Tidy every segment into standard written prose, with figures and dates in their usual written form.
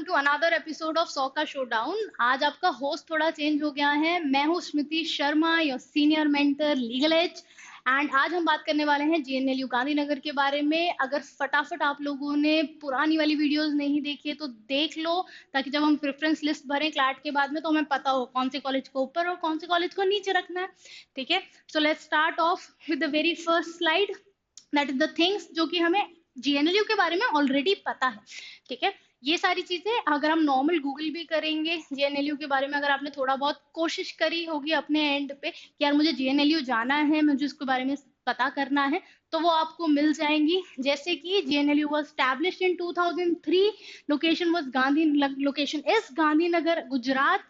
To another episode of सौ का showdown. आज आपका होस्ट थोड़ा चेंज हो गया है। मैं हूँ Smriti Sharma, your senior mentor Legal Edge. And आज हम बात करने वाले हैं जीएनएलयू गांधीनगर के बारे में। अगर फटाफट आप लोगों ने पुरानी वाली वीडियोस नहीं देखी है तो देख लो, ताकि जब हम प्रेफरेंस लिस्ट भरें क्लैट के बाद में तो हमें पता हो कौन से कॉलेज को ऊपर और कौन से कॉलेज को नीचे रखना है। ठीक है, so let's start of with the very first slide, that is the things जो कि हमें जीएनएलयू के बारे में ऑलरेडी पता है। ठीक है, ये सारी चीजें अगर हम नॉर्मल गूगल भी करेंगे जीएनएलयू के बारे में, अगर आपने थोड़ा बहुत कोशिश करी होगी अपने एंड पे कि यार मुझे जीएनएलयू जाना है, मुझे उसके बारे में पता करना है, तो वो आपको मिल जाएंगी। जैसे कि GNLU was established in 2003, location was location is Gandhinagar, Gujarat.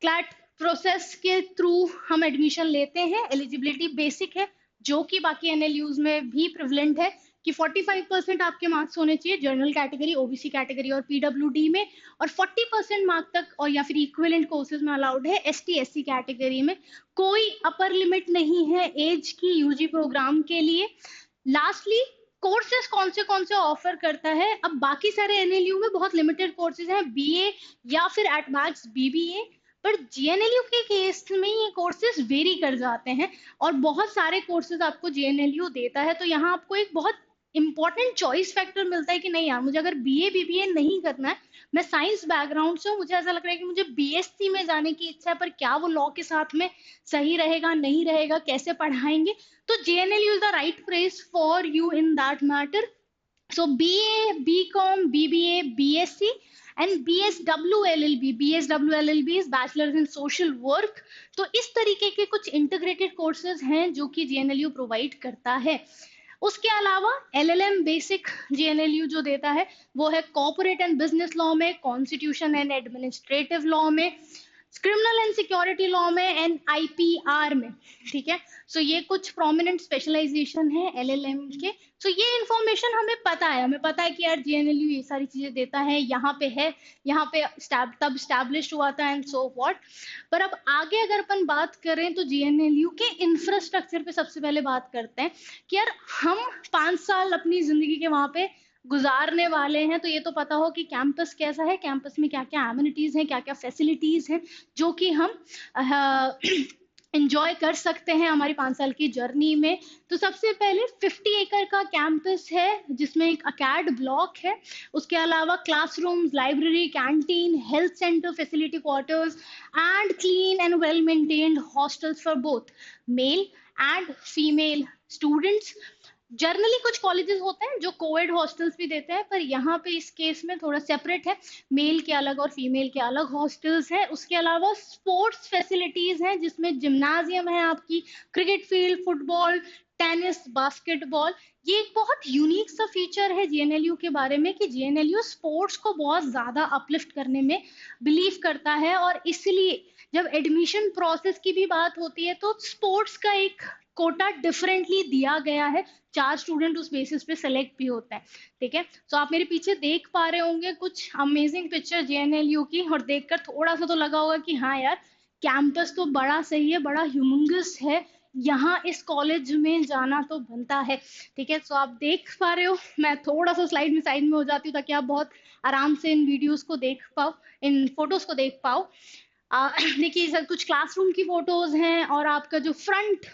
CLAT process के थ्रू हम एडमिशन लेते हैं। एलिजिबिलिटी बेसिक है, जो कि बाकी एनएलयूज में भी प्रिवलेंट है कि 45% आपके मार्क्स होने चाहिए जनरल कैटेगरी, ओबीसी कैटेगरी और पीडब्ल्यूडी में, और 40% मार्क तक और या फिर इक्विवेलेंट कोर्सेज में अलाउड है एसटी एससी कैटेगरी में। कोई अपर लिमिट नहीं है एज की यूजी प्रोग्राम के लिए। लास्टली, कोर्सेज कौन से ऑफर करता है। अब बाकी सारे एनएलयू में बहुत लिमिटेड कोर्सेज हैं, बीए या फिर एट मैक्स बीबीए, पर जीएनएलयू के केस में ये कोर्सेज वेरी कर जाते हैं और बहुत सारे कोर्सेज आपको जीएनएलयू देता है। तो यहाँ आपको एक बहुत इंपॉर्टेंट चॉइस फैक्टर मिलता है कि नहीं यार, मुझे अगर बीए बीबीए नहीं करना है, मैं साइंस बैकग्राउंड से हूँ, मुझे ऐसा लग रहा है कि मुझे बीएससी में जाने की इच्छा है, पर क्या वो लॉ के साथ में सही रहेगा नहीं रहेगा, कैसे पढ़ाएंगे, तो GNLU is the right place for you in that matter. So BA, BCom, BBA, BSc and BSW LLB. BSW LLB is Bachelor's in Social Work. तो इस तरीके के कुछ इंटीग्रेटेड कोर्सेज हैं जो कि जीएनएलयू प्रोवाइड करता है। उसके अलावा एलएलएम बेसिक जीएनएलयू जो देता है वो है कॉर्पोरेट एंड बिजनेस लॉ में, कॉन्स्टिट्यूशन एंड एडमिनिस्ट्रेटिव लॉ में, क्रिमिनल एंड सिक्योरिटी लॉ में एंड आईपीआर में। ठीक है, सो ये कुछ प्रोमिनेंट स्पेशलाइजेशन है एलएलएम के। सो ये इंफॉर्मेशन हमें पता है, कि यार जीएनएलयू ये सारी चीजें देता है, यहाँ पे है, यहाँ पे तब स्टैब्लिश हुआ था एंड सो व्हाट। पर अब आगे अगर अपन बात करें तो जीएनएलयू के इंफ्रास्ट्रक्चर पे सबसे पहले बात करते हैं कि यार हम 5 साल अपनी जिंदगी के वहां पे गुजारने वाले हैं, तो ये तो पता हो कि कैंपस कैसा है, कैंपस में क्या क्या एमिनिटीज हैं, क्या क्या फैसिलिटीज हैं जो कि हम एंजॉय कर सकते हैं हमारी 5 साल की जर्नी में। तो सबसे पहले 50 एकड़ का कैंपस है जिसमें एक अकेड ब्लॉक है। उसके अलावा classrooms, library, canteen, health centre, facility quarters and clean and well maintained hostels for both male and female students. Generally कुछ कॉलेजेस होते हैं जो कोएड हॉस्टल्स भी देते हैं, पर यहाँ पे इस केस में थोड़ा सेपरेट है, मेल के अलग और फीमेल के अलग हॉस्टल्स हैं। उसके अलावा स्पोर्ट्स फैसिलिटीज हैं जिसमें जिम्नाजियम है, आपकी cricket field, football, tennis, basketball. ये एक बहुत यूनिक सा फीचर है जीएनएलयू के बारे में कि जीएनएलयू स्पोर्ट्स को बहुत ज्यादा अपलिफ्ट करने में बिलीव करता है, और इसलिए जब एडमिशन प्रोसेस की भी बात होती है तो स्पोर्ट्स का एक कोटा डिफरेंटली दिया गया है। 4 स्टूडेंट उस बेसिस पे सेलेक्ट भी होता है। ठीक है, तो आप मेरे पीछे देख पा रहे होंगे कुछ अमेजिंग पिक्चर जीएनएलयू की, और देखकर थोड़ा सा तो लगा होगा कि हाँ यार, कैंपस तो बड़ा सही है, बड़ा ह्यूमंगस है, यहाँ इस कॉलेज में जाना तो बनता है। ठीक है, सो आप देख पा रहे हो, मैं थोड़ा सा स्लाइड में साइड में हो जाती हूँ ताकि आप बहुत आराम से इन वीडियोस को देख पाओ, इन फोटोज को देख पाओ। देखिए सर, कुछ क्लासरूम की फोटोज हैं और आपका जो फ्रंट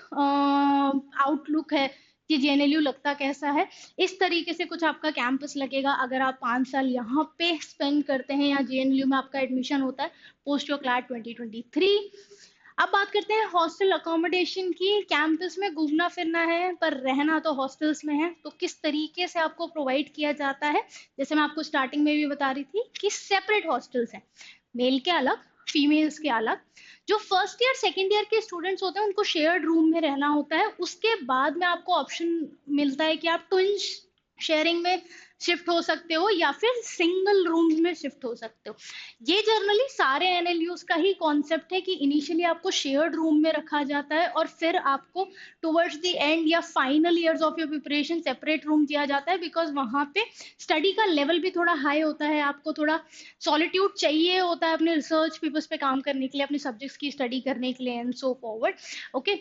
आउटलुक है कि जीएनएलयू लगता कैसा है, इस तरीके से कुछ आपका कैंपस लगेगा अगर आप 5 साल यहाँ पे स्पेंड करते हैं या जीएनएलयू में आपका एडमिशन होता है पोस्ट योर क्लैट 2023। अब बात करते हैं हॉस्टल अकोमोडेशन की। कैंपस में घूमना फिरना है पर रहना तो हॉस्टल्स में है, तो किस तरीके से आपको प्रोवाइड किया जाता है, जैसे मैं आपको स्टार्टिंग में भी बता रही थी कि सेपरेट हॉस्टल्स हैं, मेल के अलग, फीमेल्स के अलग। जो फर्स्ट ईयर सेकेंड ईयर के स्टूडेंट्स होते हैं उनको शेयर्ड रूम में रहना होता है। उसके बाद में आपको ऑप्शन मिलता है कि आप ट्विन शेयरिंग में शिफ्ट हो सकते हो या फिर सिंगल रूम में शिफ्ट हो सकते हो। ये जनरली सारे एनएलयूज का ही कॉन्सेप्ट है कि इनिशियली आपको शेयर्ड रूम में रखा जाता है और फिर आपको टुवर्ड्स द एंड या final years of your preparation separate room दिया जाता है, बिकॉज वहां पे स्टडी का लेवल भी थोड़ा हाई होता है, आपको थोड़ा सॉलिट्यूड चाहिए होता है अपने रिसर्च पेपर्स पे काम करने के लिए, अपने सब्जेक्ट्स की स्टडी करने के लिए and so forward. Okay,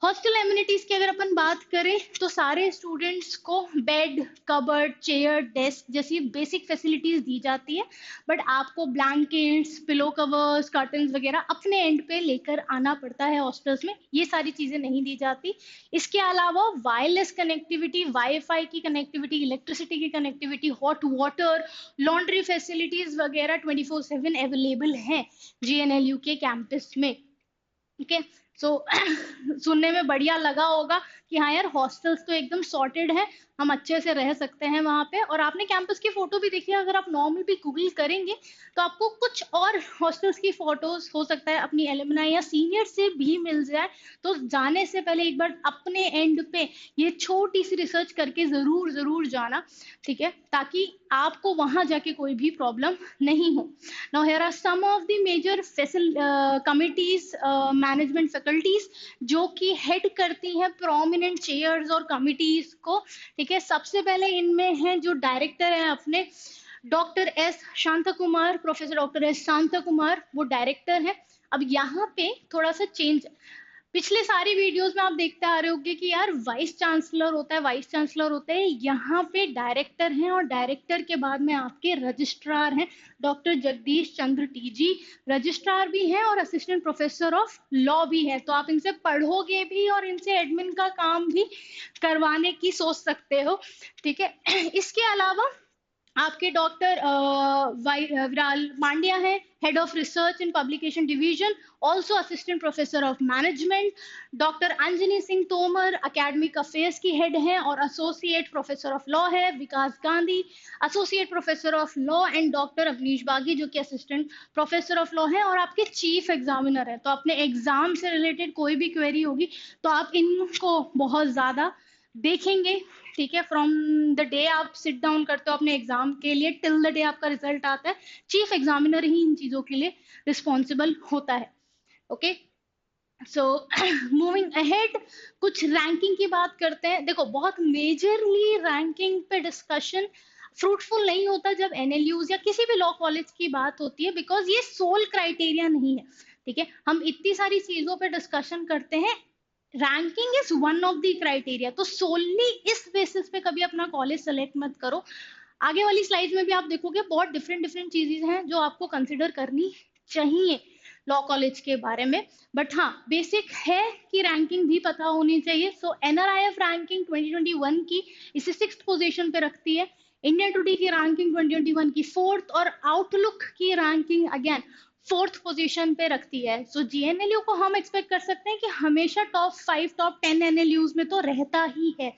hostel amenities की अगर अपन बात करें तो सारे स्टूडेंट्स को बेड, कबर्ड, चेयर, डेस्क जैसी बेसिक फैसिलिटीज दी जाती है, बट आपको ब्लैंकेट्स, पिलो कवर्स, कर्टन्स वगैरह अपने एंड पे लेकर आना पड़ता है हॉस्टल्स में, ये सारी चीजें नहीं दी जाती। इसके अलावा वायरलेस कनेक्टिविटी, वाईफाई की कनेक्टिविटी, इलेक्ट्रिसिटी की connectivity, hot water, laundry facilities वगैरह 24/7 अवेलेबल हैं जीएनएलयू के कैंपस में। ठीक है, सो सुनने में बढ़िया लगा होगा कि हाँ यार हॉस्टल्स तो एकदम सॉर्टेड है, हम अच्छे से रह सकते हैं वहां पे। और आपने कैंपस की फोटो भी देखी है, अगर आप नॉर्मल भी गूगल करेंगे तो आपको कुछ और हॉस्टल्स की फोटोज हो सकता है अपनी एलुमनाई या सीनियर से भी मिल जाए। तो जाने से पहले एक बार अपने एंड पे ये छोटी सी रिसर्च करके जरूर जरूर जाना, ठीक है, ताकि आपको वहां जाके कोई भी प्रॉब्लम नहीं हो। Now here are some of the major committees, management faculties जो कि हेड करती हैं प्रोमिनेंट चेयर्स और कमिटीज को। ठीक है, सबसे पहले इनमें हैं जो डायरेक्टर हैं अपने doctor S Shanta Kumar, professor doctor S Shanta Kumar, वो डायरेक्टर हैं। अब यहाँ पे थोड़ा सा चेंज, पिछले सारी वीडियोस में आप देखते आ रहे होंगे कि यार वाइस चांसलर होता है, वाइस चांसलर होते हैं, यहाँ पे डायरेक्टर हैं, और डायरेक्टर के बाद में आपके रजिस्ट्रार हैं डॉक्टर जगदीश चंद्र टीजी, रजिस्ट्रार भी हैं और असिस्टेंट प्रोफेसर ऑफ लॉ भी है। तो आप इनसे पढ़ोगे भी और इनसे एडमिन का काम भी करवाने की सोच सकते हो। ठीक है, इसके अलावा आपके डॉक्टर विराल मांड्या है, head of research and publication division, also assistant professor of management. Doctor Anjani Singh Tomar academic affairs की हेड हैं और एसोसिएट प्रोफेसर ऑफ लॉ है। Vikas Gandhi associate professor of law and doctor Avnish Bagi जो कि असिस्टेंट प्रोफेसर ऑफ लॉ है और आपके चीफ एग्जामिनर है। तो अपने एग्जाम से रिलेटेड कोई भी क्वेरी होगी तो आप इनको बहुत ज्यादा देखेंगे। ठीक है, फ्रॉम द डे आप सिट डाउन करते हो अपने एग्जाम के लिए टिल द डे आपका रिजल्ट आता है, चीफ एग्जामिनर ही इन चीजों के लिए रिस्पॉन्सिबल होता है। ओके, सो मूविंग अहेड, कुछ रैंकिंग की बात करते हैं। देखो बहुत मेजरली रैंकिंग पे डिस्कशन फ्रूटफुल नहीं होता जब एनएलयूज या किसी भी लॉ कॉलेज की बात होती है, बिकॉज ये सोल क्राइटेरिया नहीं है। ठीक है, हम इतनी सारी चीजों पे डिस्कशन करते हैं, ranking is one of the criteria. तो सोलली इस बेसिस पे कभी अपना कॉलेज सेलेक्ट मत करो। आगे वाली स्लाइड में भी आप देखोगे बहुत डिफरेंट डिफरेंट चीजें हैं जो आपको कंसिडर करनी चाहिए लॉ कॉलेज के बारे में। बट हाँ, बेसिक है कि रैंकिंग भी पता होनी चाहिए। सो एनआरआईएफ रैंकिंग 2021 की इसे 6th पोजीशन पे रखती है, इंडिया टुडे की रैंकिंग 2021 की 4th, और आउटलुक की रैंकिंग अगेन 4th पोजीशन पे रखती है। सो जीएनएलयू को हम एक्सपेक्ट कर सकते हैं कि हमेशा टॉप 5, टॉप 10 एनएलयूज में तो रहता ही है।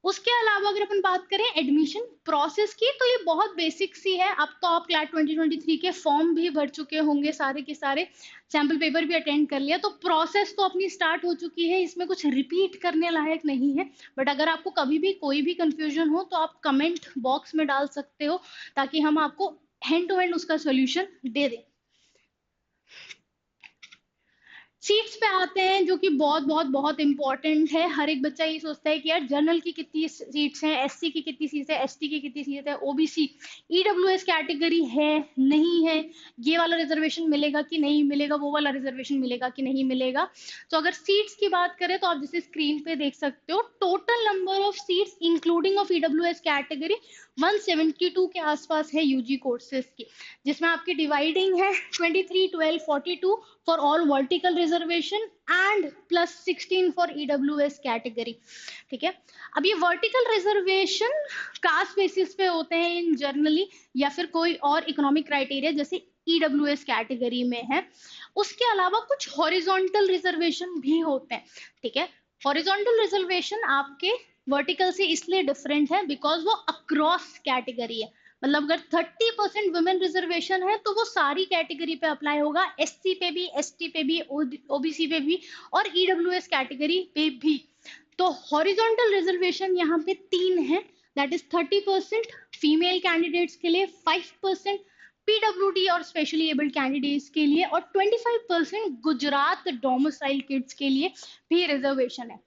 उसके अलावा अगर अपन बात करें एडमिशन प्रोसेस की, तो ये बहुत बेसिक सी है। अब तो आप क्लैट 2023 के फॉर्म भी भर चुके होंगे सारे के सारे, सैम्पल पेपर भी अटेंड कर लिया, तो प्रोसेस तो अपनी स्टार्ट हो चुकी है, इसमें कुछ रिपीट करने लायक नहीं है। बट अगर आपको कभी भी कोई भी कंफ्यूजन हो तो आप कमेंट बॉक्स में डाल सकते हो ताकि हम आपको हैंड टू हैंड उसका सोल्यूशन दे दें। सीट्स पे आते हैं जो कि बहुत बहुत बहुत इंपॉर्टेंट है। हर एक बच्चा ये सोचता है कि यार जनरल की कितनी सीट्स हैं, एससी की कितनी सीट्स है, एसटी की कितनी सीट्स है, ओबीसी ईडब्ल्यूएस कैटेगरी है नहीं है, ये वाला रिजर्वेशन मिलेगा कि नहीं मिलेगा, वो वाला रिजर्वेशन मिलेगा कि नहीं मिलेगा। तो अगर सीट्स की बात करें तो आप जैसे स्क्रीन पे देख सकते हो, total number of seats including of EWS category 172 के आसपास है यूजी कोर्सेज की, जिसमें आपकी डिवाइडिंग है 23, 12, 42 for all vertical reservation and plus 16 for EWS category. ठीक है, अब ये वर्टिकल रिजर्वेशन कास्ट बेसिस पे होते हैं इन जनरली, या फिर कोई और इकोनॉमिक क्राइटेरिया जैसे ईडब्ल्यूएस कैटेगरी में है। उसके अलावा कुछ हॉरिजॉन्टल रिजर्वेशन भी होते हैं। ठीक है, हॉरिजॉन्टल रिजर्वेशन आपके वर्टिकल से इसलिए डिफरेंट है बिकॉज वो अक्रॉस कैटेगरी है। मतलब अगर 30% वुमेन रिजर्वेशन है तो वो सारी कैटेगरी पे अप्लाई होगा, एससी पे भी, एसटी पे भी, ओबीसी पे भी और ईडब्ल्यूएस कैटेगरी पे भी। तो हॉरिजॉन्टल रिजर्वेशन यहाँ पे 3 है, दैट इज 30% फीमेल कैंडिडेट्स के लिए, 5% पीडब्ल्यूडी और स्पेशली एबल्ड कैंडिडेट्स के लिए, और 25% गुजरात डोमिसाइल किड्स के लिए भी रिजर्वेशन है।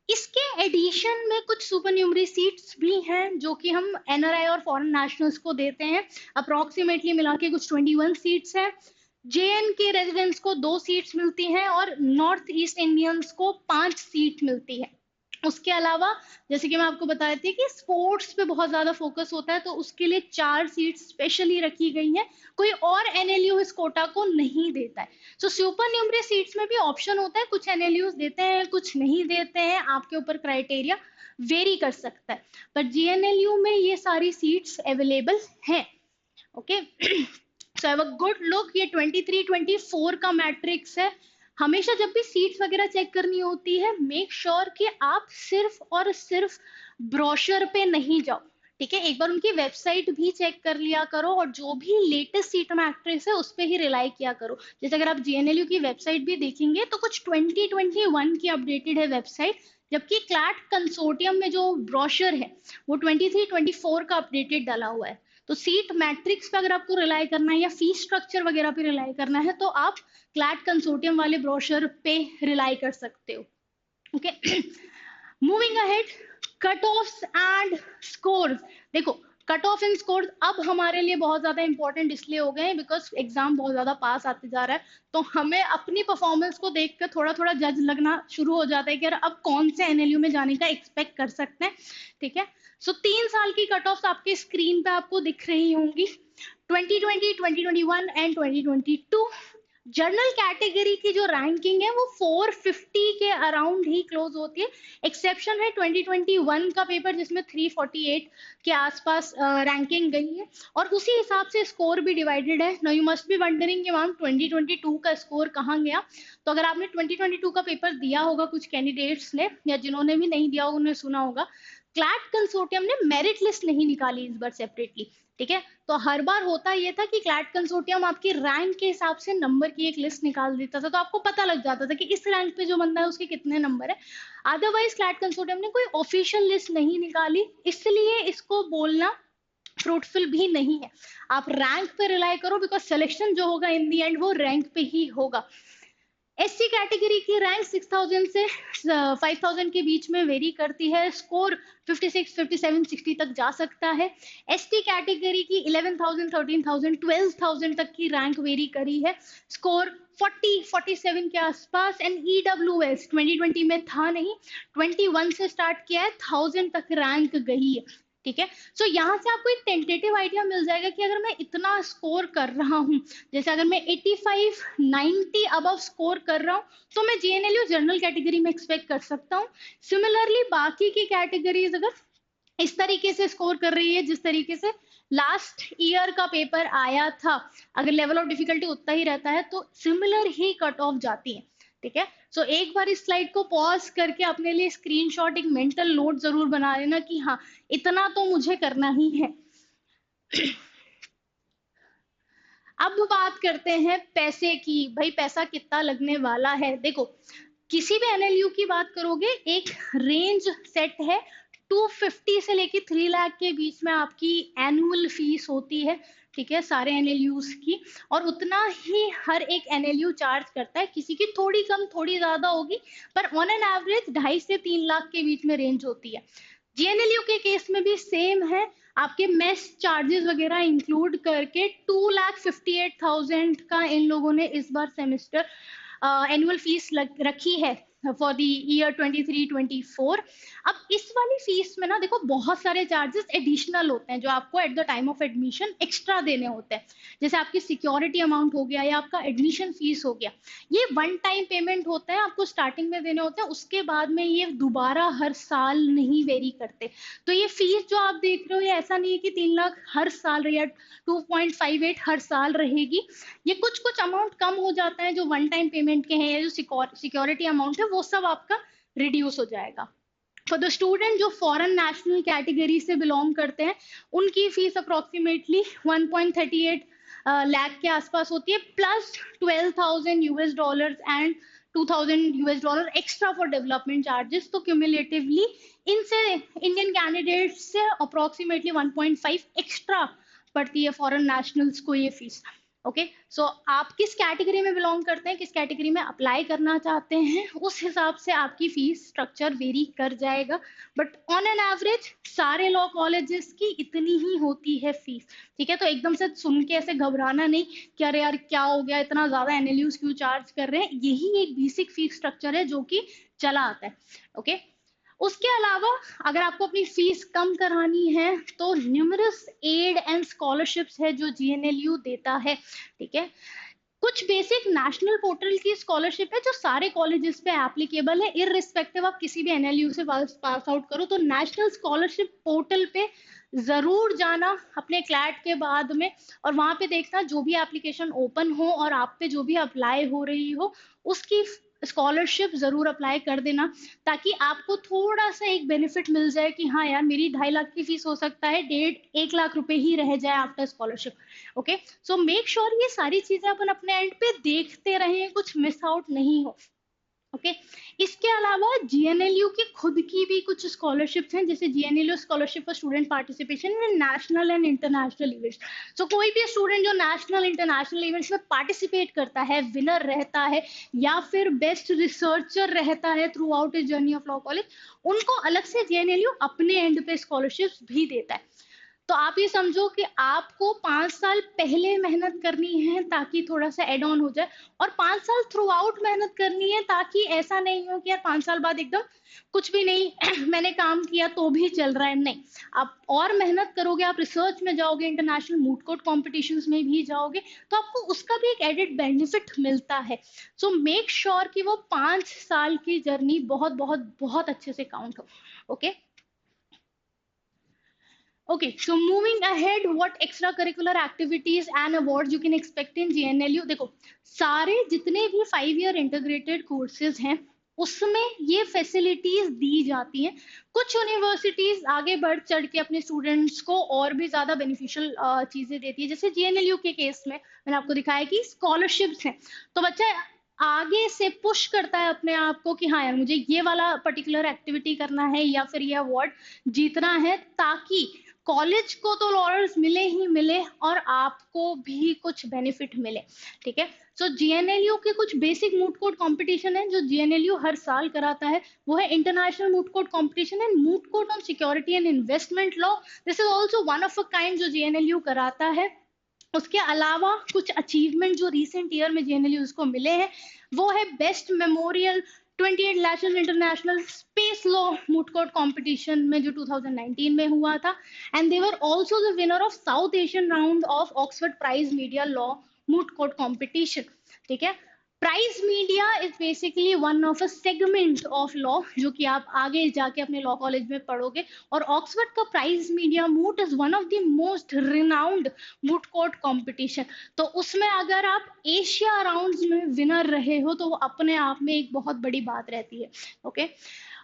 इसके एडिशन में कुछ सुपर न्यूमरी सीट्स भी हैं जो कि हम एनआरआई और फॉरेन नेशनल्स को देते हैं, अप्रोक्सीमेटली मिला के कुछ 21 सीट्स हैं। JNK रेजिडेंट्स को 2 सीट्स मिलती हैं और नॉर्थ ईस्ट इंडियंस को 5 सीट मिलती है। उसके अलावा जैसे कि मैं आपको बताई थी कि स्पोर्ट्स पे बहुत ज्यादा फोकस होता है, तो उसके लिए 4 सीट स्पेशली रखी गई हैं। कोई और एनएलयू इस कोटा को नहीं देता है। सो सुपर न्यूमरी सीट्स में भी ऑप्शन होता है, कुछ एनएलयूज देते हैं कुछ नहीं देते हैं, आपके ऊपर क्राइटेरिया वेरी कर सकता है, पर जीएनएलयू में ये सारी सीट्स अवेलेबल हैं। Okay, so have a good look. ये 23-24 का मैट्रिक्स है। हमेशा जब भी सीट्स वगैरह चेक करनी होती है, मेक श्योर कि आप सिर्फ और सिर्फ ब्रोशर पे नहीं जाओ, ठीक है, एक बार उनकी वेबसाइट भी चेक कर लिया करो और जो भी लेटेस्ट सीट मैट्रिक्स है उस पर ही रिलाई किया करो। जैसे अगर आप जीएनएलयू की वेबसाइट भी देखेंगे तो कुछ 2021 की अपडेटेड है वेबसाइट, जबकि क्लैट कंसोर्टियम में जो ब्रोशर है वो 23-24 का अपडेटेड डाला हुआ है। तो सीट मैट्रिक्स पे अगर आपको रिलाई करना है या फीस स्ट्रक्चर वगैरह पे रिलाई करना है तो आप क्लैट कंसोर्टियम वाले ब्रोशर पे रिलाई कर सकते हो। Okay, moving ahead, cut offs and score. देखो, कट ऑफ एंड स्कोर अब हमारे लिए बहुत ज्यादा इंपॉर्टेंट इसलिए हो गए हैं बिकॉज एग्जाम बहुत ज्यादा पास आते जा रहा है, तो हमें अपनी परफॉर्मेंस को देख कर थोड़ा थोड़ा जज लगना शुरू हो जाता है कि यार अब कौन से एनएलयू में जाने का एक्सपेक्ट कर सकते हैं। ठीक है, सो 3 साल की कट ऑफ आपके स्क्रीन पे आपको दिख रही होंगी, 2020, 2021 एंड 2022। जर्नल कैटेगरी की जो रैंकिंग है वो 450 के अराउंड ही क्लोज होती है। एक्सेप्शन है 2021 का पेपर जिसमें 348 के आसपास रैंकिंग गई है और उसी हिसाब से स्कोर भी डिवाइडेड है। Now you must be wondering कि मैम 2022 का स्कोर कहाँ गया। तो अगर आपने 2022 का पेपर दिया होगा, कुछ कैंडिडेट्स ने, या जिन्होंने भी नहीं दिया होगा उन्होंने सुना होगा, क्लैट कंसोर्टियम ने मेरिट लिस्ट नहीं निकाली इस बार सेपरेटली। ठीक है, तो हर बार होता ये था कि क्लैट कंसोर्टियम आपकी रैंक के हिसाब से नंबर की एक लिस्ट निकाल देता था, तो आपको पता लग जाता था कि इस रैंक पे जो बंदा है उसके कितने नंबर है। अदरवाइज क्लैट कंसोर्टियम ने कोई ऑफिशियल लिस्ट नहीं निकाली, इसलिए इसको बोलना फ्रूटफुल भी नहीं है। आप रैंक पे रिलाई करो बिकॉज सिलेक्शन जो होगा इन दी एंड वो रैंक पे ही होगा। एससी कैटेगरी की रैंक 6000 से 5000 के बीच में वेरी करती है, स्कोर 56, 57, 60 तक जा सकता है। एसटी कैटेगरी की 11,000, 13,000, 12,000 तक की रैंक वेरी करी है, स्कोर 40, 47 के आसपास। एंड ईडब्ल्यूएस 2020 में था नहीं, 21 से स्टार्ट किया है, 1000 तक रैंक गई है। ठीक है, सो यहाँ से आपको एक टेंटेटिव आइडिया मिल जाएगा कि अगर मैं इतना स्कोर कर रहा हूँ, जैसे अगर मैं 85, 90 अबव स्कोर कर रहा हूँ तो मैं जेएनएलयू जनरल कैटेगरी में एक्सपेक्ट कर सकता हूँ। सिमिलरली बाकी की कैटेगरीज अगर इस तरीके से स्कोर कर रही है जिस तरीके से लास्ट ईयर का पेपर आया था, अगर लेवल ऑफ डिफिकल्टी उतना ही रहता है तो सिमिलर ही कट ऑफ जाती है। ठीक है, सो एक बार इस स्लाइड को पॉज करके अपने लिए स्क्रीनशॉट, एक मेंटल नोट जरूर बना लेना कि हाँ इतना तो मुझे करना ही है। अब बात करते हैं पैसे की। भाई पैसा कितना लगने वाला है। देखो, किसी भी एनएलयू की बात करोगे एक रेंज सेट है, 250 से लेके 3 लाख के बीच में आपकी एनुअल फीस होती है। ठीक है, सारे एनएलयूज की, और उतना ही हर एक एनएलयू चार्ज करता है। किसी की थोड़ी कम थोड़ी ज्यादा होगी, पर ऑन एन एवरेज 2.5 से 3 लाख के बीच में रेंज होती है। जीएनएलयू के केस में भी सेम है, आपके मेस चार्जेस वगैरह इंक्लूड करके 2,58,000 का इन लोगों ने इस बार सेमेस्टर एनुअल फीस रखी है फॉर द ईयर 23-24। अब इस वाली फीस में ना देखो बहुत सारे चार्जेस एडिशनल होते हैं जो आपको at the time of admission extra देने होते हैं, जैसे आपकी सिक्योरिटी अमाउंट हो गया या आपका एडमिशन फीस हो गया। ये वन टाइम पेमेंट होता है, आपको स्टार्टिंग में देने होते हैं, उसके बाद में ये दोबारा हर साल नहीं वेरी करते। तो ये फीस जो आप देख रहे हो ये ऐसा नहीं है कि 3 लाख हर साल या 2.58 हर साल रहेगी। ये कुछ कुछ अमाउंट कम हो जाता है जो वन टाइम पेमेंट के हैं, या जो सिक्योरिटी अमाउंट है वो सब आपका रिड्यूस हो जाएगा। फॉर द स्टूडेंट जो फॉरेन नेशनल कैटेगरी से बिलोंग करते हैं उनकी फीस अप्रोक्सीमेटली 1.38 लाख के आसपास होती है, plus 12,000 US dollars and 2,000 US dollar extra for development charges. तो क्यूमुलेटिवली इनसे इंडियन कैंडिडेट से अप्रोक्सीमेटली 1.5 एक्स्ट्रा पड़ती है फॉरेन नेशनल्स को ये फीस। ओके, सो आप किस कैटेगरी में बिलोंग करते हैं, किस कैटेगरी में अप्लाई करना चाहते हैं, उस हिसाब से आपकी फीस स्ट्रक्चर वेरी कर जाएगा। बट ऑन एन एवरेज सारे लॉ कॉलेजेस की इतनी ही होती है फीस। ठीक है, तो एकदम से सुन के ऐसे घबराना नहीं कि अरे यार क्या हो गया, इतना ज्यादा एनएलयूज क्यों चार्ज कर रहे हैं। यही एक बेसिक फीस स्ट्रक्चर है जो कि चला आता है। ओके, उसके अलावा अगर आपको अपनी फीस कम करानी है तो न्यूमरस एड एंड स्कॉलरशिप्स है जो जीएनएलयू देता है। ठीक है, कुछ बेसिक नेशनल पोर्टल की स्कॉलरशिप है जो सारे कॉलेजेस पे एप्लीकेबल है, इररिस्पेक्टिव आप किसी भी एनएलयू से पास आउट करो। तो नेशनल स्कॉलरशिप पोर्टल पे जरूर जाना अपने क्लैट के बाद में, और वहां पे देखना जो भी एप्लीकेशन ओपन हो और आप पे जो भी अप्लाई हो रही हो उसकी स्कॉलरशिप जरूर अप्लाई कर देना, ताकि आपको थोड़ा सा एक बेनिफिट मिल जाए कि हाँ यार मेरी 2.5 लाख की फीस हो सकता है 1.5 लाख रुपए ही रह जाए after scholarship. Okay, so make sure ये सारी चीजें अपन अपने एंड पे देखते रहें, कुछ मिस आउट नहीं हो। ओके, इसके अलावा जीएनएलयू की खुद की भी कुछ स्कॉलरशिप्स हैं, जैसे GNLU scholarship for student participation in national and international events. So कोई भी स्टूडेंट जो नेशनल इंटरनेशनल इवेंट्स में पार्टिसिपेट करता है, विनर रहता है या फिर बेस्ट रिसर्चर रहता है through out is journey of law college, उनको अलग से जीएनएलयू अपने एंड पे स्कॉलरशिप्स भी देता है। तो आप ये समझो कि आपको 5 साल पहले मेहनत करनी है ताकि थोड़ा सा एड ऑन हो जाए, और 5 साल थ्रू आउट मेहनत करनी है ताकि ऐसा नहीं हो कि यार 5 साल बाद एकदम कुछ भी नहीं मैंने काम किया तो भी चल रहा है। नहीं, आप और मेहनत करोगे, आप रिसर्च में जाओगे, इंटरनेशनल मूट कोर्ट कॉम्पिटिशन्स में भी जाओगे, तो आपको उसका भी एक एडेड बेनिफिट मिलता है। सो मेक श्योर कि वो 5 साल की जर्नी बहुत बहुत बहुत अच्छे से काउंट हो। Okay, Okay, so moving ahead, what extracurricular activities and awards you can expect in GNLU? देखो, सारे जितने भी 5 year integrated courses हैं उसमें ये फैसिलिटीज दी जाती हैं। कुछ यूनिवर्सिटीज आगे बढ़ चढ़ के अपने स्टूडेंट्स को और भी ज्यादा बेनिफिशियल चीजें देती है, जैसे जीएनएलयू के केस में मैंने आपको दिखाया कि स्कॉलरशिप्स हैं, तो बच्चा आगे से पुश करता है अपने आप को कि हाँ यार मुझे ये वाला पर्टिकुलर एक्टिविटी करना है या फिर ये अवार्ड जीतना है, ताकि कॉलेज को तो लॉरल्स मिले ही मिले और आपको भी कुछ बेनिफिट मिले। ठीक है, सो जीएनएलयू के कुछ बेसिक मूट कोर्ट कंपटीशन है जो जीएनएलयू हर साल कराता है। वो है international moot court competition and moot court on security and investment law. This is also one of a kind जो जीएनएलयू कराता है। उसके अलावा कुछ अचीवमेंट जो रिसेंट ईयर में जीएनएलयू को मिले हैं वो है best memorial 28 national international space law moot court competition में जो 2019 में हुआ था, and they were also the winner of south Asian round of Oxford prize media law moot court competition. ठीक है, prize media is basically one of a segment of law जो कि आप आगे जाके अपने लॉ कॉलेज में पढ़ोगे, और ऑक्सफोर्ड का prize media moot is one of the most renowned moot court competition. तो उसमें अगर आप एशिया राउंड्स में विनर रहे हो तो वो अपने आप में एक बहुत बड़ी बात रहती है। ओके,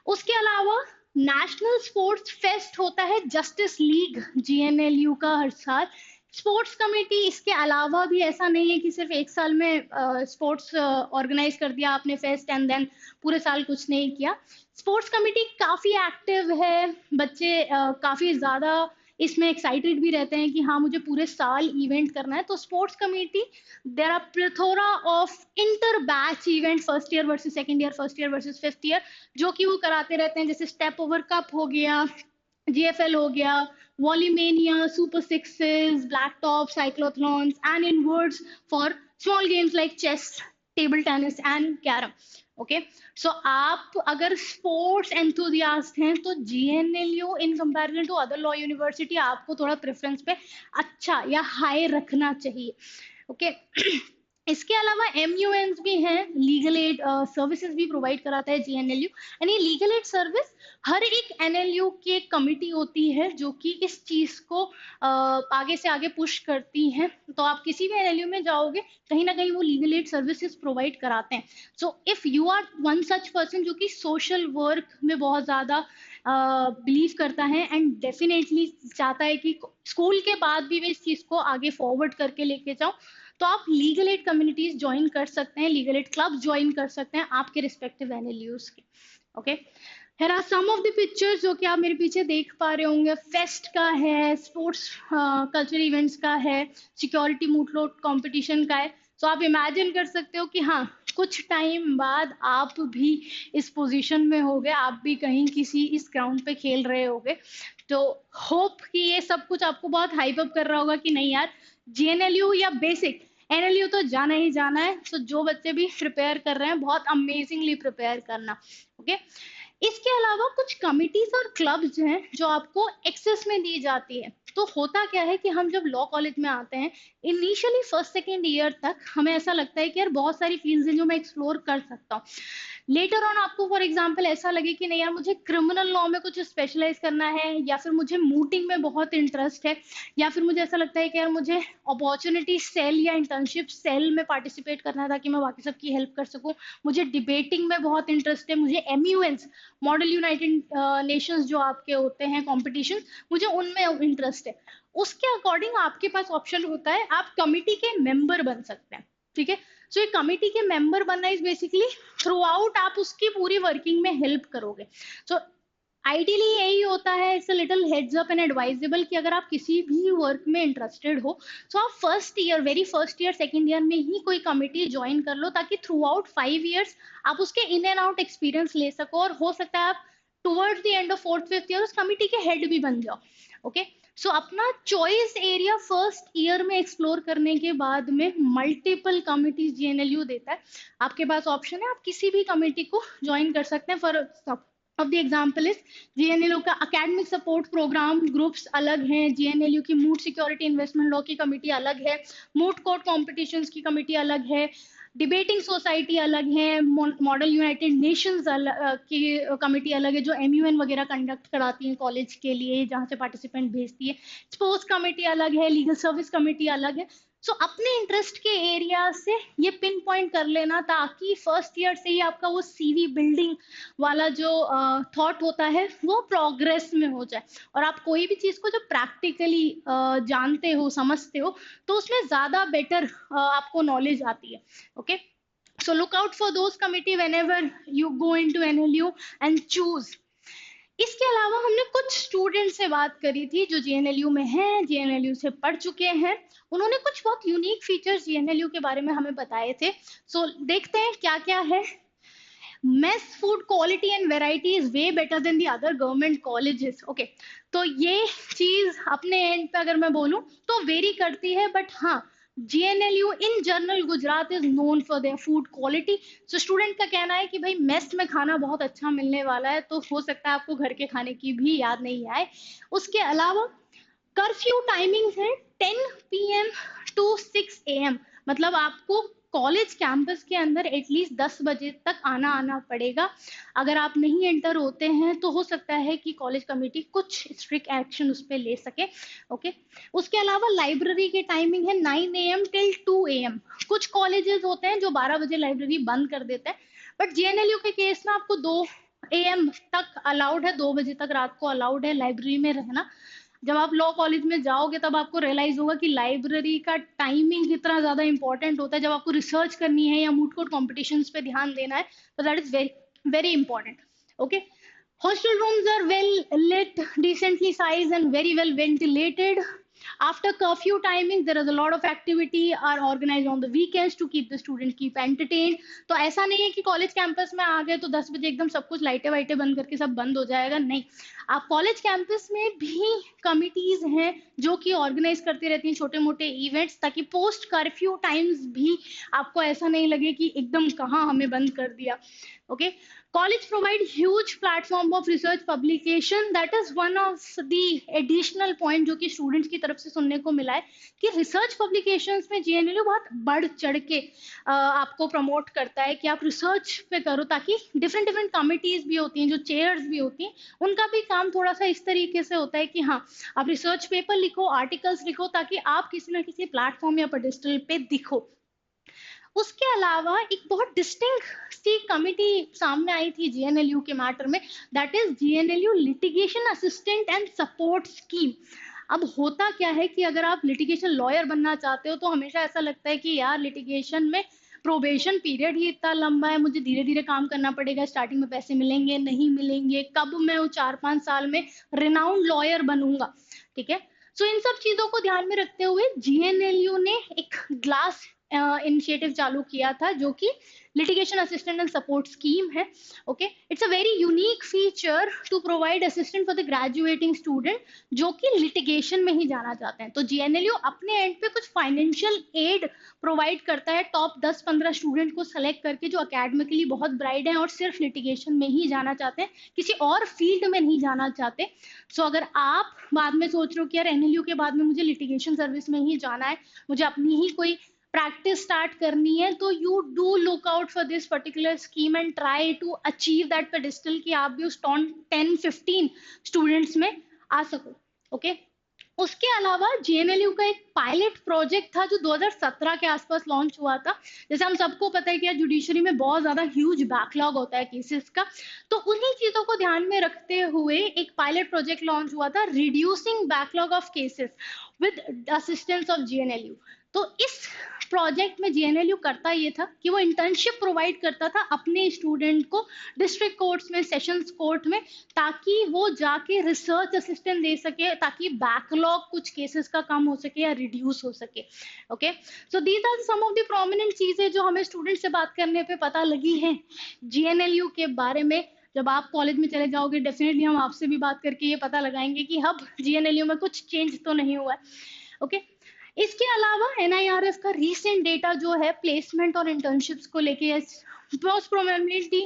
उसके अलावा नेशनल स्पोर्ट्स फेस्ट होता है जस्टिस लीग जीएनएलयू का हर साल। स्पोर्ट्स कमेटी इसके अलावा भी ऐसा नहीं है कि सिर्फ एक साल में स्पोर्ट्स ऑर्गेनाइज कर दिया आपने फेस्ट एंड देन पूरे साल कुछ नहीं किया। स्पोर्ट्स कमेटी काफी एक्टिव है, बच्चे काफी ज्यादा इसमें एक्साइटेड भी रहते हैं कि हाँ मुझे पूरे साल इवेंट करना है। तो sports committee there are plethora of inter batch event, first year versus second year, first year versus fifth year, जो कि वो कराते रहते हैं, जैसे स्टेप ओवर कप हो गया, जीएफएल हो गया, Volleymania, super sixes, black top, cyclothons, and indoors for small games like chess, table tennis and carrom. Okay, so आप अगर स्पोर्ट्स एंथुजियास्ट हैं तो GNLU in comparison to other law university आपको थोड़ा प्रेफरेंस पे अच्छा या हाई रखना चाहिए। ओके, इसके अलावा एमयूएन्स भी हैं, लीगल एड सर्विसेज भी प्रोवाइड कराता है जीएनएलयू, यानी लीगल एड सर्विस हर एक एनएलयू की एक कमिटी होती है जो कि इस चीज को आगे से आगे पुश करती है। तो आप किसी भी एनएलयू में जाओगे कहीं ना कहीं वो लीगल एड सर्विसेज प्रोवाइड कराते हैं। So if you are one such person जो कि सोशल वर्क में बहुत ज्यादा बिलीव करता है एंड डेफिनेटली चाहता है कि स्कूल के बाद भी मैं इस चीज को आगे फॉरवर्ड करके लेके जाऊं, तो आप लीगल एड कम्युनिटीज ज्वाइन कर सकते हैं, लीगल एड क्लब ज्वाइन कर सकते हैं आपके रिस्पेक्टिव एनएलयूज के। Okay, Here are some of the pictures जो कि आप मेरे पीछे देख पा रहे होंगे. फेस्ट का है, स्पोर्ट्स कल्चरल इवेंट्स का है, सिक्योरिटी मूटलोट कंपटीशन का है. सो आप इमेजिन कर सकते हो कि हाँ, कुछ टाइम बाद आप भी इस पोजीशन में होगे, आप भी कहीं किसी इस ग्राउंड पे खेल रहे होगे. तो होप कि ये सब कुछ आपको बहुत हाइप अप कर रहा होगा कि नहीं यार, जीएनएलयू या बेसिक एनएलयू तो जाना ही जाना है. तो जो बच्चे भी प्रिपेयर कर रहे हैं, बहुत अमेजिंगली प्रिपेयर करना. ओके, इसके अलावा कुछ कमिटीज और क्लब्स हैं जो आपको एक्सेस में दी जाती है. तो होता क्या है कि हम जब लॉ कॉलेज में आते हैं, इनिशियली फर्स्ट सेकेंड ईयर तक हमें ऐसा लगता है कि यार बहुत सारी फील्ड्स हैं जो मैं एक्सप्लोर कर सकता हूँ. लेटर ऑन आपको फॉर एग्जांपल ऐसा लगे कि नहीं यार, मुझे क्रिमिनल लॉ में कुछ स्पेशलाइज करना है, या फिर मुझे मूटिंग में बहुत इंटरेस्ट है, या फिर मुझे ऐसा लगता है कि यार मुझे अपॉर्चुनिटी सेल या इंटर्नशिप सेल में पार्टिसिपेट करना है ताकि मैं बाकी सबकी हेल्प कर सकूं. मुझे डिबेटिंग में बहुत इंटरेस्ट है, मुझे एमयूएन्स, मॉडल यूनाइटेड नेशंस जो आपके होते हैं कॉम्पिटिशन, मुझे उनमें इंटरेस्ट है. उसके अकॉर्डिंग आपके पास ऑप्शन होता है, आप कमिटी के मेंबर बन सकते हैं. ठीक है, सो ये कमिटी के मेंबर बनना इज बेसिकली थ्रू आउट आप उसकी पूरी वर्किंग में हेल्प करोगे. सो आइडियली यही होता है, it's a little heads up and advisable कि अगर आप किसी भी वर्क में इंटरेस्टेड हो, तो आप first year, very first year, second year में ही कोई कमिटी ज्वाइन कर लो, ताकि थ्रू आउट 5 years आप उसके इन एंड आउट एक्सपीरियंस ले सको, और हो सकता है आप towards the end of fourth fifth year उस कमिटी के हेड भी बन जाओ. ओके, सो अपना चॉइस एरिया फर्स्ट ईयर में एक्सप्लोर करने के बाद में मल्टीपल कमिटीज जीएनएलयू देता है. आपके पास ऑप्शन है, आप किसी भी कमिटी को ज्वाइन कर सकते हैं. For of the example is GNLU का एकेडमिक सपोर्ट प्रोग्राम ग्रुप्स अलग हैं, जीएनएलयू की मूट सिक्योरिटी इन्वेस्टमेंट लॉ की कमिटी अलग है, मूट कोर्ट कॉम्पिटिशन्स की कमिटी अलग है, डिबेटिंग सोसाइटी अलग है, मॉडल यूनाइटेड नेशंस की कमिटी अलग है जो एमयूएन वगैरह कंडक्ट कराती है कॉलेज के लिए, जहाँ से पार्टिसिपेंट भेजती है, स्पोर्ट्स कमेटी अलग है, लीगल सर्विस कमेटी अलग है. सो अपने इंटरेस्ट के एरिया से ये पिन पॉइंट कर लेना, ताकि फर्स्ट ईयर से ही आपका वो सीवी बिल्डिंग वाला जो थॉट होता है वो प्रोग्रेस में हो जाए, और आप कोई भी चीज को जब प्रैक्टिकली जानते हो, समझते हो, तो उसमें ज्यादा बेटर आपको नॉलेज आती है. Okay, so look out for those committee whenever you go into NLU and choose. इसके अलावा हमने कुछ स्टूडेंट से बात करी थी जो जीएनएलयू में हैं, जीएनएलयू से पढ़ चुके हैं. उन्होंने कुछ बहुत यूनिक फीचर्स जीएनएलयू के बारे में हमें बताए थे. सो देखते हैं क्या क्या है. Mess food quality and variety is way better than the other government colleges. Okay, तो ये चीज अपने एंड पे अगर मैं बोलूं तो वेरी करती है, बट हाँ, GNLU in general Gujarat is known for their food quality. So student का कहना है कि भाई मेस में खाना बहुत अच्छा मिलने वाला है, तो हो सकता है आपको घर के खाने की भी याद नहीं आए. उसके अलावा कर्फ्यू टाइमिंग है 10 PM टू 6 AM, मतलब आपको कॉलेज कैंपस के अंदर एटलीस्ट 10 बजे तक आना पड़ेगा. अगर आप नहीं एंटर होते हैं तो हो सकता है कि कॉलेज कमेटी कुछ स्ट्रिक्ट एक्शन उस पर ले सके. ओके, उसके अलावा लाइब्रेरी की टाइमिंग है 9 AM टिल 2 AM. कुछ कॉलेजेस होते हैं जो 12 बजे लाइब्रेरी बंद कर देते हैं, बट जीएनएलयू के केस में आपको 2 AM तक अलाउड है, 2 बजे तक रात को अलाउड है लाइब्रेरी में रहना. जब आप लॉ कॉलेज में जाओगे तब आपको रियलाइज होगा कि लाइब्रेरी का टाइमिंग कितना ज्यादा इंपॉर्टेंट होता है. जब आपको रिसर्च करनी है या मूट कोर्ट कॉम्पिटिशन्स पे ध्यान देना है, तो that is very very important. Okay, hostel rooms are well lit, decently sized and very well ventilated. After curfew timing, there is a lot of activity are organized on the weekends to keep the student keep entertained. तो ऐसा नहीं है कि college campus में आ गए तो 10 बजे एकदम सब कुछ लाइटें वाइटें बंद करके सब बंद हो जाएगा. नहीं, आप कॉलेज कैंपस में भी कमिटीज हैं जो कि ऑर्गेनाइज करती रहती हैं छोटे मोटे इवेंट्स, ताकि पोस्ट कर्फ्यू टाइम्स भी आपको ऐसा नहीं लगे कि एकदम कहाँ हमें बंद कर दिया. Okay, college provide huge platform of research publication. That is one of the additional point जो कि स्टूडेंट्स की तरफ से सुनने को मिला है कि रिसर्च पब्लिकेशंस में जीएनएलयू बहुत बढ़ चढ़ के आपको प्रमोट करता है कि आप रिसर्च पे करो, ताकि डिफरेंट डिफरेंट कमिटीज भी होती हैं, जो चेयर्स भी होती हैं, उनका भी काम थोड़ा सा इस तरीके से होता है कि हाँ, आप रिसर्च पेपर लिखो, आर्टिकल्स लिखो, ताकि आप किसी ना किसी प्लेटफॉर्म या पेडिस्टल पे दिखो. उसके अलावा एक बहुत डिस्टिंक्ट सी कमिटी सामने आई थी जीएनएलयू के मैटर में, that is GNLU litigation assistant and support scheme. अब होता क्या है कि अगर आप लिटिगेशन लॉयर बनना चाहते हो तो हमेशा ऐसा लगता है कि यार लिटिगेशन में प्रोबेशन पीरियड ही इतना लंबा है, मुझे धीरे धीरे काम करना पड़ेगा, स्टार्टिंग में पैसे मिलेंगे नहीं मिलेंगे, कब मैं वो 4-5 साल में रिनाउंड लॉयर बनूंगा, ठीक है। सो इन सब चीजों को ध्यान में रखते हुए जीएनएलयू ने एक ग्लास इनिशिएटिव चालू किया था, जो कि litigation assistant and support scheme है। Okay, it's a very unique feature to provide assistant for the graduating student जो कि लिटिगेशन में ही जाना चाहते हैं। तो जीएनएलयू अपने एंड पे कुछ फाइनेंशियल एड प्रोवाइड करता है टॉप 10-15 स्टूडेंट को सेलेक्ट करके, जो अकेडमिकली बहुत ब्राइट हैं और सिर्फ लिटिगेशन में ही जाना चाहते हैं, किसी और फील्ड में नहीं जाना चाहते। सो अगर आप बाद में सोच रहे हो कि यार एनएलयू के बाद में मुझे लिटिगेशन सर्विस में ही जाना है, मुझे अपनी ही कोई प्रैक्टिस स्टार्ट करनी है, तो you do look out for this particular scheme and try to achieve that pedestal कि आप भी उस 10-15 स्टूडेंट्स में आ सको। ओके, उसके अलावा जीएनएलयू का एक पायलट प्रोजेक्ट था जो 2017 के आसपास लॉन्च हुआ था। जैसे हम सबको पता है कि जुडिशरी में बहुत ज्यादा ह्यूज बैकलॉग होता है केसेस का, तो उन्हीं चीजों को ध्यान में रखते हुए एक पायलट प्रोजेक्ट लॉन्च हुआ था, reducing backlog of cases with assistance of GNLU. तो इस प्रोजेक्ट में जीएनएलयू करता ये था कि वो इंटर्नशिप प्रोवाइड करता था अपने स्टूडेंट को डिस्ट्रिक्ट कोर्ट्स में, सेशंस कोर्ट में, ताकि वो जाके रिसर्च असिस्टेंट दे सके, ताकि बैकलॉग कुछ केसेस का कम हो सके या रिड्यूस हो सके। Okay, so these are some of the prominent चीजें जो हमें स्टूडेंट से बात करने पे पता लगी हैं जीएनएलयू के बारे में। जब आप कॉलेज में चले जाओगे डेफिनेटली हम आपसे भी बात करके ये पता लगाएंगे कि अब जीएनएलयू में कुछ चेंज तो नहीं हुआ है। ओके, इसके अलावा एनआईआरएफ का रीसेंट डेटा जो है प्लेसमेंट और इंटर्नशिप्स को लेके, मोस्ट प्रोबेबिलिटी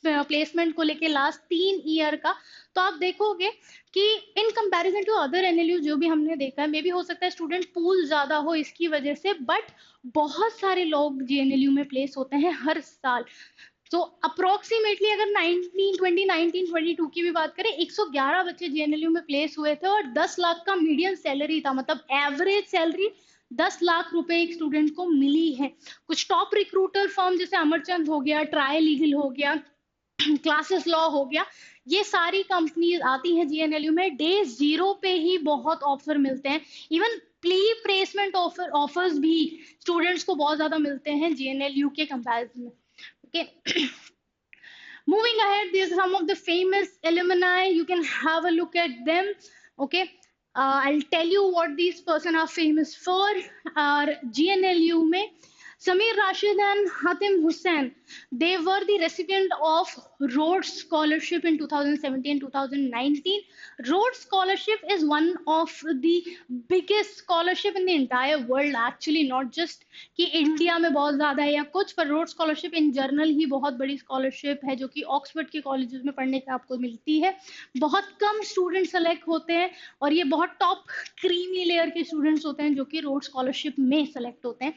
प्लेसमेंट को लेके लास्ट 3 ईयर का, तो आप देखोगे कि in comparison to other NLU जो भी हमने देखा है, मे भी हो सकता है स्टूडेंट पूल ज्यादा हो इसकी वजह से, बट बहुत सारे लोग जीएनएलयू में प्लेस होते हैं हर साल। तो अप्रोक्सीमेटली अगर 2019-22 की भी बात करें, 111 बच्चे जीएनएलयू में प्लेस हुए थे और 10 लाख का मीडियम सैलरी था, मतलब एवरेज सैलरी 10 लाख रुपए एक स्टूडेंट को मिली है। कुछ टॉप रिक्रूटर फर्म जैसे अमरचंद हो गया, ट्राई लीगल हो गया, क्लासेस लॉ हो गया, ये सारी कंपनीज आती हैं जीएनएलयू में। डे 0 पे ही बहुत ऑफर मिलते हैं, इवन प्री प्लेसमेंट ऑफर्स भी स्टूडेंट्स को बहुत ज्यादा मिलते हैं जीएनएलयू के कंपैरिजन में। Okay. Moving ahead, these are some of the famous alumni. You can have a look at them. Okay. I'll tell you what these person are famous for. GNLU में Sameer Rashid and Hatim Hussain, they were the recipient of Rhodes Scholarship in 2017-2019. Rhodes Scholarship is one of the biggest scholarship in the entire world, actually not just कि India में बहुत ज्यादा है या कुछ, पर Rhodes Scholarship in general ही बहुत बड़ी स्कॉलरशिप है जो कि ऑक्सफोर्ड के कॉलेजेस में पढ़ने का आपको मिलती है। बहुत कम स्टूडेंट सेलेक्ट होते हैं और ये बहुत टॉप क्रीमी लेयर के स्टूडेंट्स होते हैं जो कि Rhodes Scholarship में सेलेक्ट होते हैं।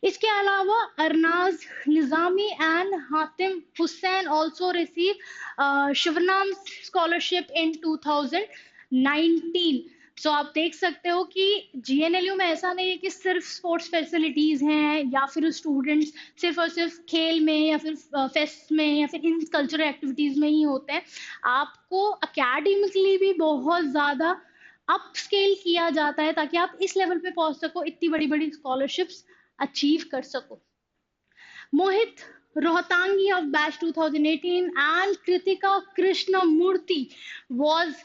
इसके अलावा Arnaz Nizami and Hatim Hussain also receive Shivnam scholarship in 2019। So आप देख सकते हो कि जीएनएलयू में ऐसा नहीं है कि सिर्फ स्पोर्ट्स फैसिलिटीज हैं या फिर स्टूडेंट्स सिर्फ और सिर्फ खेल में या फिर फेस्ट में या फिर इन कल्चरल एक्टिविटीज में ही होते हैं। आपको अकेडमिकली भी बहुत ज्यादा अप स्केल किया जाता है ताकि आप इस लेवल पे पहुंच सको, इतनी बड़ी बड़ी स्कॉलरशिप्स अचीव कर सको। मोहित रोहतांगी of batch 2018 and Kritika Krishnamurthy was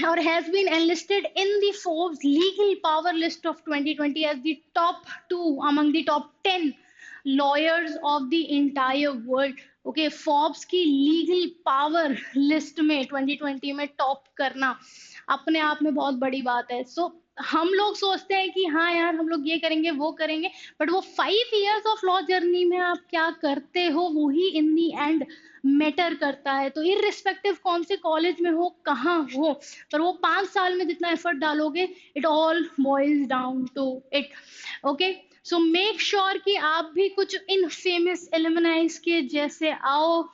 or has been enlisted in the Forbes Legal Power list of 2020 as the top 2 among the top 10 lawyers of the entire world. Okay, Forbes की legal power list में 2020 में top करना अपने आप में बहुत बड़ी बात है। सो हम लोग सोचते हैं कि हाँ यार हम लोग ये करेंगे वो करेंगे, बट वो 5 इयर्स ऑफ लॉ जर्नी में आप क्या करते हो वही इन दी एंड मैटर करता है। तो इररिस्पेक्टिव कौन से कॉलेज में हो, कहाँ हो, पर वो 5 साल में जितना एफर्ट डालोगे, it all boils down to it. Okay, so make sure कि आप भी कुछ इन फेमस एलुमनाइज के जैसे आओ।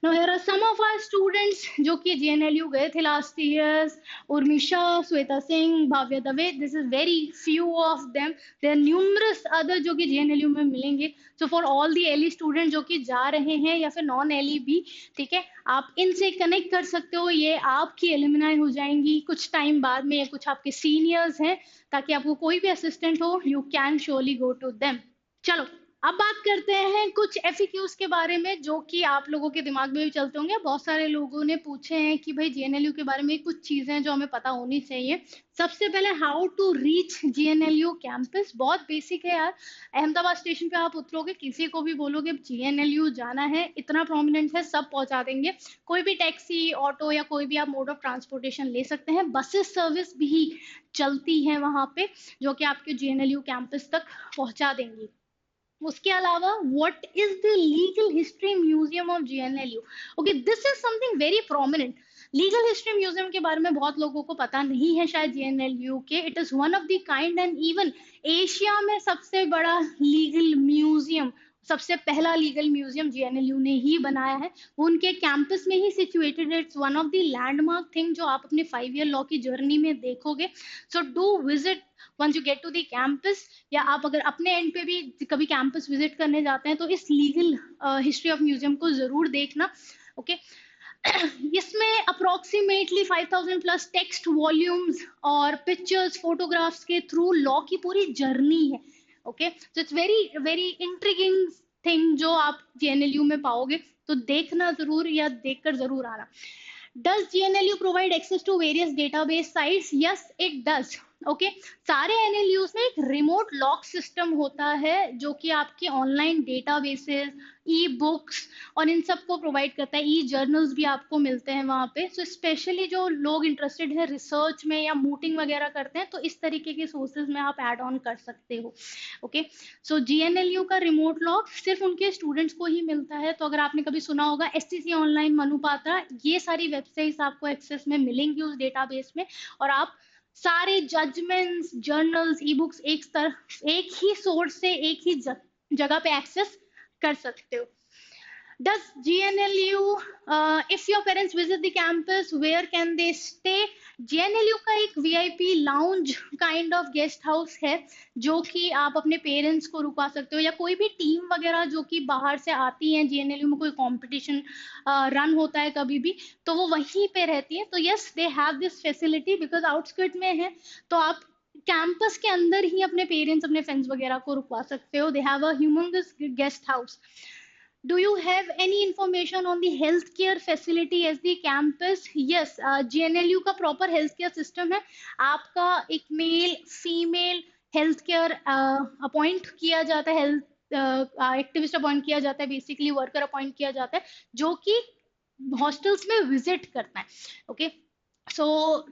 Now here are some of our students जो कि GNLU गए थे last years, उर्मिशा, Shweta Singh, Bhavya Dave, this is very few of them. There are numerous other जो कि GNLU में मिलेंगे. So for all the LE students जो कि जा रहे हैं या फिर नॉन LE भी, ठीक है, आप इनसे कनेक्ट कर सकते हो, ये आपकी एलिमिनाई हो जाएंगी कुछ टाइम बाद में, या कुछ आपके सीनियर्स हैं, ताकि आपको कोई भी असिस्टेंट हो, you can surely go to them. चलो अब बात करते हैं कुछ एफएक्यूज के बारे में जो कि आप लोगों के दिमाग में भी चलते होंगे। बहुत सारे लोगों ने पूछे हैं कि भाई जीएनएलयू के बारे में कुछ चीजें जो हमें पता होनी चाहिए। सबसे पहले how to reach GNLU campus, बहुत बेसिक है यार। अहमदाबाद स्टेशन पे आप उतरोगे, किसी को भी बोलोगे जीएनएलयू जाना है, इतना प्रोमिनेंट है, सब पहुंचा देंगे। कोई भी टैक्सी, ऑटो या कोई भी आप मोड ऑफ ट्रांसपोर्टेशन ले सकते हैं। बसेस सर्विस भी चलती है वहां पे जो कि आपके जीएनएलयू कैंपस तक पहुंचा देंगी। उसके अलावा what is the legal history museum of GNLU. Okay, this is something very prominent. Legal history museum के बारे में बहुत लोगों को पता नहीं है शायद जीएनएलयू के। It is one of the kind and even Asia में सबसे बड़ा लीगल म्यूजियम, सबसे पहला लीगल म्यूजियम जीएनएलयू ने ही बनाया है। वो उनके कैंपस में ही सिचुएटेड है। It's one of the landmark thing जो आप अपने 5 ईयर लॉ की जर्नी में देखोगे। So do visit once you get to the campus, या आप अगर अपने एंड पे भी कभी कैंपस विजिट करने जाते हैं तो इस लीगल हिस्ट्री ऑफ म्यूजियम को जरूर देखना। ओके इसमें अप्रोक्सीमेटली 5000 प्लस टेक्स्ट वॉल्यूम्स और पिक्चर्स, फोटोग्राफ्स के थ्रू लॉ की पूरी जर्नी है। Okay, so it's very very intriguing thing जो आप जीएनएलयू में पाओगे, तो देखना जरूर या देखकर जरूर आना। Does GNLU provide access to various database sites? Yes, it does. Okay सारे एनएलयूज में एक रिमोट लॉक सिस्टम होता है जो कि आपके ऑनलाइन डेटाबेसेस, ई बुक्स और इन सब को प्रोवाइड करता है। ई जर्नल्स भी आपको मिलते हैं वहां पे। सो स्पेशली जो लोग इंटरेस्टेड है रिसर्च में या मूटिंग वगैरह करते हैं तो इस तरीके के सोर्सेज में आप ऐड ऑन कर सकते हो। ओके सो जीएनएलयू का रिमोट लॉक सिर्फ उनके स्टूडेंट्स को ही मिलता है। तो अगर आपने कभी सुना होगा एसटीसी ऑनलाइन, मनुपात्रा, ये सारी वेबसाइट्स आपको एक्सेस में मिलेंगी उस डेटाबेस में, और आप सारे जजमेंट्स, जर्नल्स, ई बुक्स एक ही सोर्स से एक ही जगह पे एक्सेस कर सकते हो। Does GNLU, if your parents visit the campus, where can they stay? GNLU का एक VIP lounge kind of guest house है जो कि आप अपने पेरेंट्स को रुकवा सकते हो, या कोई भी टीम वगैरह जो कि बाहर से आती है, जीएनएलयू में कोई कंपटीशन रन होता है कभी भी, तो वो वहीं पे रहती है। तो yes, they have this facility because outskirt में है, तो आप कैंपस के अंदर ही अपने पेरेंट्स, अपने फ्रेंड्स वगैरह को रुकवा सकते हो। They have a humongous guest house. Do you have any information on the healthcare facility as the campus? Yes, GNLU का proper healthcare system है। आपका एक male female health care appoint किया जाता है, हेल्थ एक्टिविस्ट अपॉइंट किया जाता है, बेसिकली वर्कर अपॉइंट किया जाता है जो कि हॉस्टल्स में विजिट करता है। ओके सो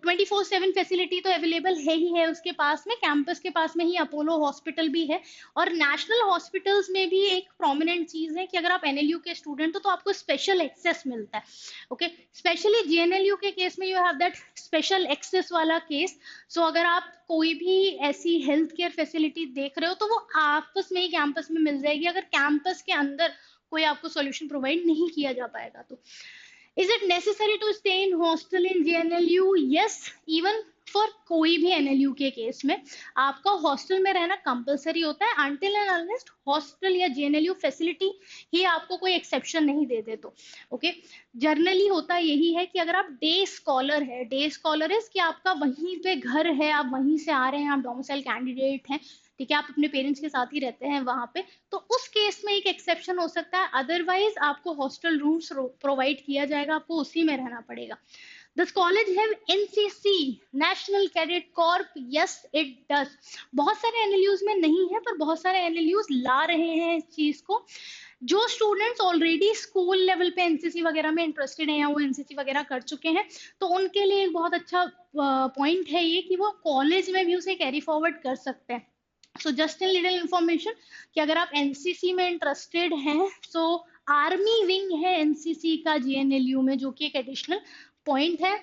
24/7 फैसिलिटी तो अवेलेबल है ही है उसके पास में। कैंपस के पास में ही अपोलो हॉस्पिटल भी है, और नेशनल हॉस्पिटल्स में भी एक प्रोमिनेंट चीज है कि अगर आप एनएलयू के स्टूडेंट हो तो आपको स्पेशल एक्सेस मिलता है। ओके स्पेशली जीएनएलयू के केस में you have that special access वाला केस। सो अगर आप कोई भी ऐसी हेल्थ केयर फैसिलिटी देख रहे हो तो वो आपस में ही कैंपस में मिल जाएगी, अगर कैंपस के अंदर कोई आपको सॉल्यूशन प्रोवाइड नहीं किया जा पाएगा तो। Is it necessary to stay in hostel in GNLU? Yes, even for कोई भी NLU के केस में आपका हॉस्टल में रहना कंपलसरी होता है until and unless हॉस्टल या GNLU फैसिलिटी ही आपको कोई एक्सेप्शन नहीं दे दे तो। ओके जर्नली होता यही है कि अगर आप डे स्कॉलर है, डे स्कॉलर है कि आपका वहीं पे घर है, आप वहीं से आ रहे हैं, आप डोमिसाइल कैंडिडेट हैं, ठीक है, आप अपने पेरेंट्स के साथ ही रहते हैं वहां पे, तो उस केस में एक एक्सेप्शन हो सकता है। अदरवाइज आपको हॉस्टल रूम्स प्रोवाइड किया जाएगा, आपको उसी में रहना पड़ेगा। Does college have NCC, National Cadet Corp? Yes, it does. बहुत सारे एनएलयूज में नहीं है पर बहुत सारे एनएलयूज ला रहे हैं इस चीज को। जो स्टूडेंट्स ऑलरेडी स्कूल लेवल पे एनसीसी वगैरह में इंटरेस्टेड हैं या वो एनसीसी वगैरह कर चुके हैं तो उनके लिए एक बहुत अच्छा पॉइंट है ये कि वो कॉलेज में भी उसे कैरी फॉरवर्ड कर सकते हैं। So just in little information कि अगर आप एनसीसी में इंटरेस्टेड हैं सो आर्मी विंग है एनसीसी का जीएनएलयू में, जो कि एक एडिशनल पॉइंट है।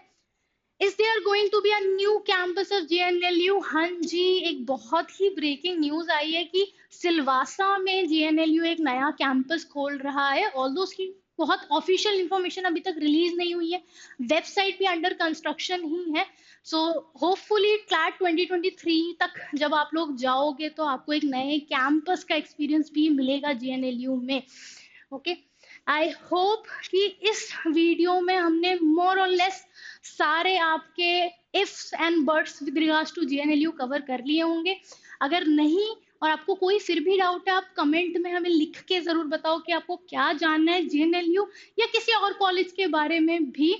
Is there going to be a new campus of GNLU? हाँ जी, एक बहुत ही ब्रेकिंग न्यूज आई है कि सिलवासा में जीएनएलयू एक नया कैंपस खोल रहा है। ऑल्दो उसकी बहुत ऑफिशियल इंफॉर्मेशन अभी तक रिलीज नहीं हुई है, वेबसाइट भी अंडर कंस्ट्रक्शन ही है। सो होपफुली क्लैट 2023 तक जब आप लोग जाओगे तो आपको एक नए कैंपस का एक्सपीरियंस भी मिलेगा जीएनएलयू में। ओके आई होप कि इस वीडियो में हमने मोर और लेस सारे आपके ifs and buts with regards to GNLU cover कर लिए होंगे। अगर नहीं और आपको कोई फिर भी डाउट है, आप कमेंट में हमें लिख के ज़रूर बताओ कि आपको क्या जानना है जेएनएलयू या किसी और कॉलेज के बारे में भी।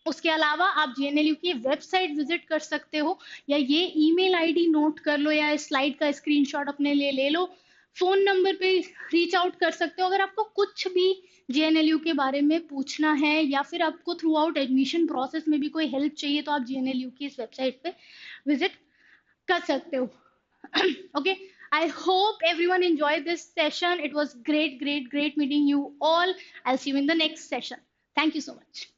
उसके अलावा आप जेएनएलयू की वेबसाइट विजिट कर सकते हो, या ये ईमेल आईडी नोट कर लो, या स्लाइड का स्क्रीनशॉट अपने लिए ले लो। फोन नंबर पे रीच आउट कर सकते हो अगर आपको कुछ भी जेएनएलयू के बारे में पूछना है, या फिर आपको थ्रू आउट एडमिशन प्रोसेस में भी कोई हेल्प चाहिए, तो आप जेएनएलयू की इस वेबसाइट पे विजिट कर सकते हो। Okay, I hope everyone enjoyed this session. It was great meeting you all. I'll see you in the next session. Thank you so much.